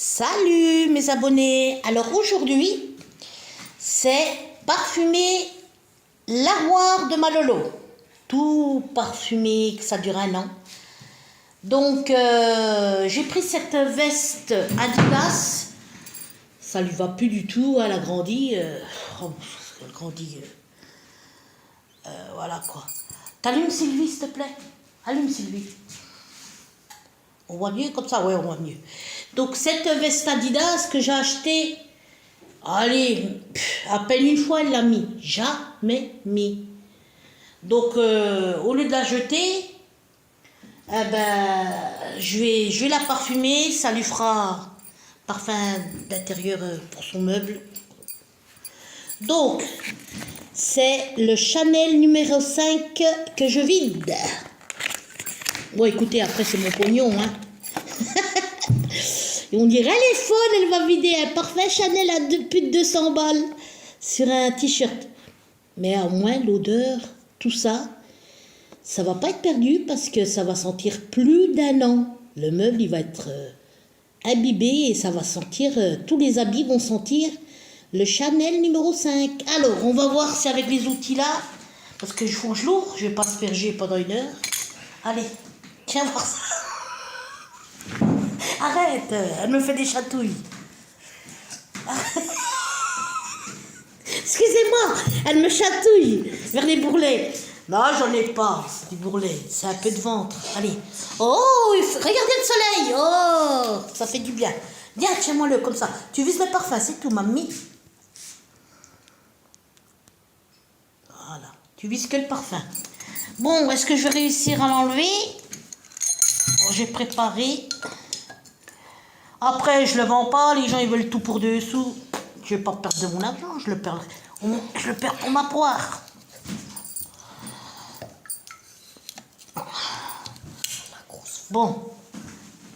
Salut mes abonnés. Alors aujourd'hui, c'est parfumer l'armoire de ma Lolo. Tout parfumé, que ça dure 1 an. Donc j'ai pris cette veste Adidas. Ça lui va plus du tout, elle a grandi. Elle grandit. Voilà quoi. T'allumes Sylvie s'il te plaît. Allume Sylvie. On voit mieux comme ça? Ouais, on voit mieux. Donc cette veste Adidas que j'ai achetée, allez, à peine une fois elle l'a mis. Jamais mis. Donc au lieu de la jeter, eh ben, je vais la parfumer. Ça lui fera parfum d'intérieur pour son meuble. Donc, c'est le Chanel numéro 5 que je vide. Bon, écoutez, après c'est mon pognon, hein. Et on dirait, elle est folle, elle va vider un parfum Chanel à plus de 200 balles sur un t-shirt. Mais au moins, l'odeur, tout ça, ça va pas être perdu parce que ça va sentir plus d'1 an. Le meuble, il va être imbibé et ça va sentir, tous les habits vont sentir le Chanel numéro 5. Alors, on va voir si avec les outils là, parce que je faut que je l'ouvre, je vais pas asperger pendant 1 heure. Allez, tiens voir ça. Arrête, elle me fait des chatouilles. Excusez-moi, elle me chatouille vers les bourrelets. Non, j'en ai pas, du bourrelet, c'est un peu de ventre. Allez. Oh, regardez le soleil. Oh, ça fait du bien. Viens, tiens-moi-le comme ça. Tu vises le parfum, c'est tout, mamie. Voilà, tu vises que le parfum. Bon, est-ce que je vais réussir à l'enlever? Bon, j'ai préparé. Après, je le vends pas, les gens ils veulent tout pour 2 sous. Je vais pas perdre de mon argent, je le perds pour ma poire. Bon,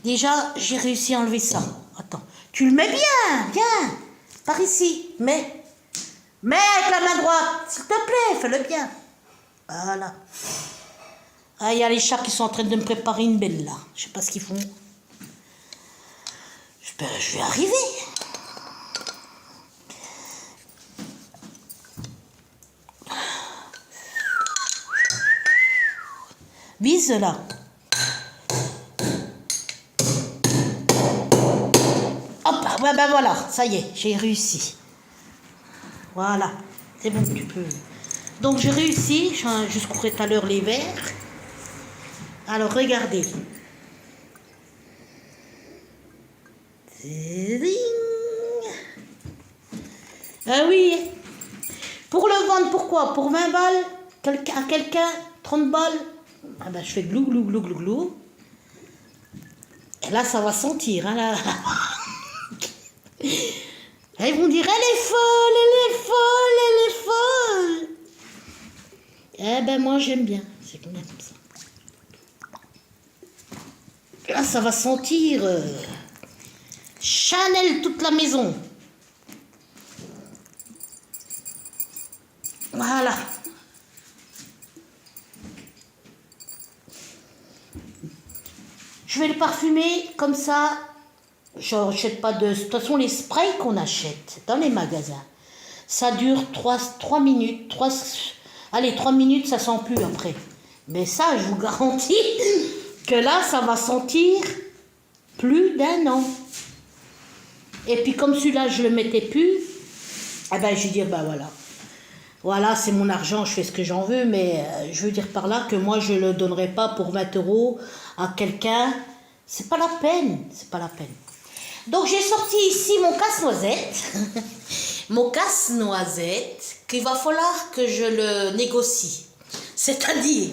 déjà, j'ai réussi à enlever ça. Attends, tu le mets bien, viens, par ici, mets avec la main droite, s'il te plaît, fais-le bien. Voilà. Ah, il y a les chats qui sont en train de me préparer une belle là. Je sais pas ce qu'ils font. Je vais arriver. Vise là. Hop, ouais, ben voilà, ça y est, j'ai réussi. Voilà, c'est bon, tu peux. Donc j'ai réussi, je secouerai tout à l'heure les verres. Alors regardez. Ah oui. Pour le vendre, pourquoi? Pour 20 balles à quelqu'un, 30 balles. Ah ben je fais glou, glou, glou, glou, glou. Et là, ça va sentir. Hein, là. Et ils vont dire, elle est folle, elle est folle, elle est folle. Eh ben moi, j'aime bien. C'est bien comme ça. Là, ça va sentir Chanel toute la maison. Voilà. Je vais le parfumer comme ça. Je n'achète pas de... De toute façon, les sprays qu'on achète dans les magasins, ça dure 3 minutes. 3 minutes, ça sent plus après. Mais ça, je vous garantis que là, ça va sentir plus d'1 an. Et puis, comme celui-là, je ne le mettais plus, eh ben, je vais dire, ben voilà. Voilà, c'est mon argent, je fais ce que j'en veux, mais je veux dire par là que moi, je ne le donnerai pas pour 20 € à quelqu'un. C'est pas la peine, c'est pas la peine. Donc, j'ai sorti ici mon casse-noisette. Mon casse-noisette, qu'il va falloir que je le négocie. C'est-à-dire...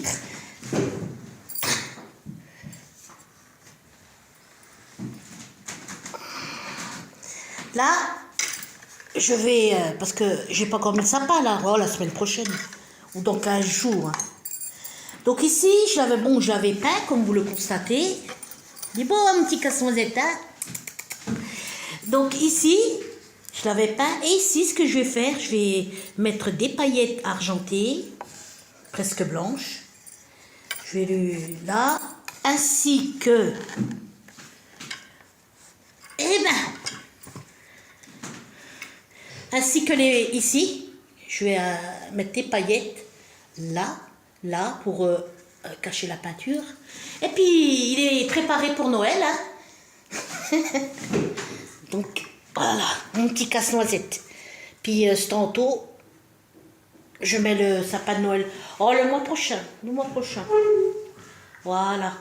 Là... Je vais, parce que j'ai pas encore mis le sapin là, oh, la semaine prochaine, ou dans 15 jours. Hein. Donc ici, je l'avais peint, comme vous le constatez. Du bon, un petit casse-noisette, hein. Donc ici, je l'avais peint, et ici, ce que je vais faire, je vais mettre des paillettes argentées, presque blanches. Je vais là, ainsi que... Eh les mains. Ainsi que les ici, je vais mettre des paillettes là, pour cacher la peinture. Et puis, il est préparé pour Noël. Hein. Donc, voilà, mon petit casse-noisette. Puis, tantôt, je mets le sapin de Noël. Oh, le mois prochain. Voilà.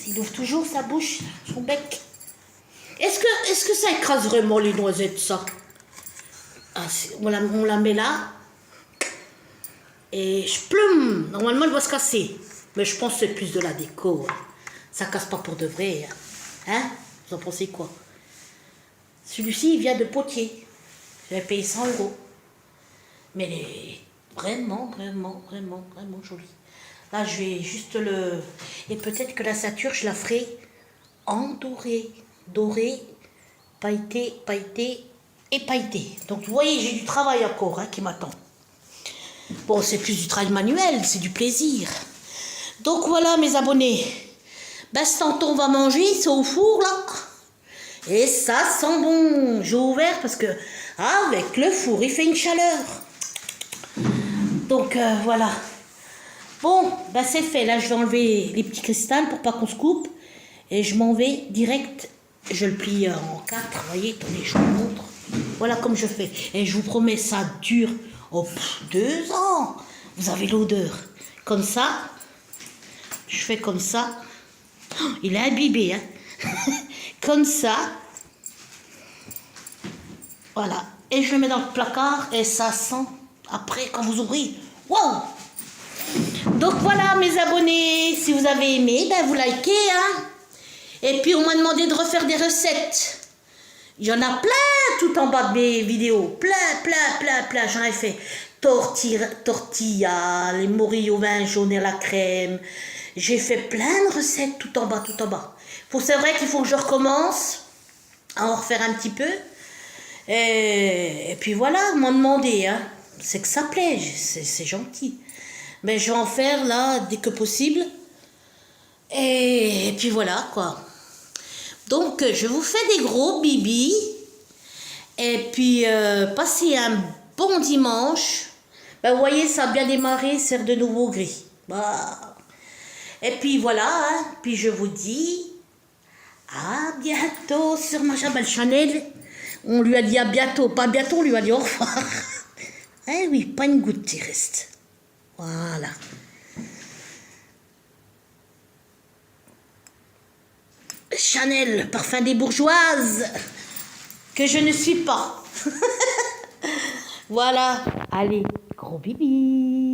Il ouvre toujours sa bouche, son bec. Est-ce que ça écrase vraiment les noisettes, ça? Ah, on la met là. Et je plume. Normalement, elle doit se casser. Mais je pense que c'est plus de la déco. Hein. Ça casse pas pour de vrai. Hein? Vous en pensez quoi? Celui-ci, il vient de Potier. J'avais payé 100 €. Mais il est vraiment joli. Là, je vais juste le... Et peut-être que la ceinture, je la ferai en doré. Doré, pailleté et pailleté. Donc, vous voyez, j'ai du travail encore qui m'attend. Bon, c'est plus du travail manuel, c'est du plaisir. Donc, voilà, mes abonnés. Ben, ce tantôt, on va manger, c'est au four, là. Et ça sent bon. J'ai ouvert parce que, avec le four, il fait une chaleur. Donc, voilà. Bon, ben c'est fait. Là, je vais enlever les petits cristals pour pas qu'on se coupe. Et je m'en vais direct. Je le plie en 4. Vous voyez, attendez, je vous montre. Voilà comme je fais. Et je vous promets, ça dure 2 ans. Vous avez l'odeur. Comme ça. Je fais comme ça. Oh, il est imbibé, hein. Comme ça. Voilà. Et je le mets dans le placard. Et ça sent, après, quand vous ouvrez. Wow! Donc voilà mes abonnés, si vous avez aimé, ben vous likez. Hein. Et puis on m'a demandé de refaire des recettes. Il y en a plein tout en bas de mes vidéos. Plein. J'en ai fait tortilla, les morilles au vin jaune et à la crème. J'ai fait plein de recettes tout en bas. C'est vrai qu'il faut que je recommence à en refaire un petit peu. Et puis voilà, on m'a demandé. Hein. C'est que ça plaît, c'est gentil. Mais je vais en faire là dès que possible. Et puis voilà quoi. Donc je vous fais des gros bibis. Et puis passez un bon dimanche. Ben, vous voyez, ça a bien démarré, c'est de nouveau gris. Bah. Et puis voilà. Hein. Puis je vous dis à bientôt sur ma Jabal Chanel. On lui a dit à bientôt. Pas bientôt, on lui a dit au revoir. Eh oui, pas une goutte qui reste. Voilà. Chanel, parfum des bourgeoises, que je ne suis pas. Voilà. Allez, gros bibi.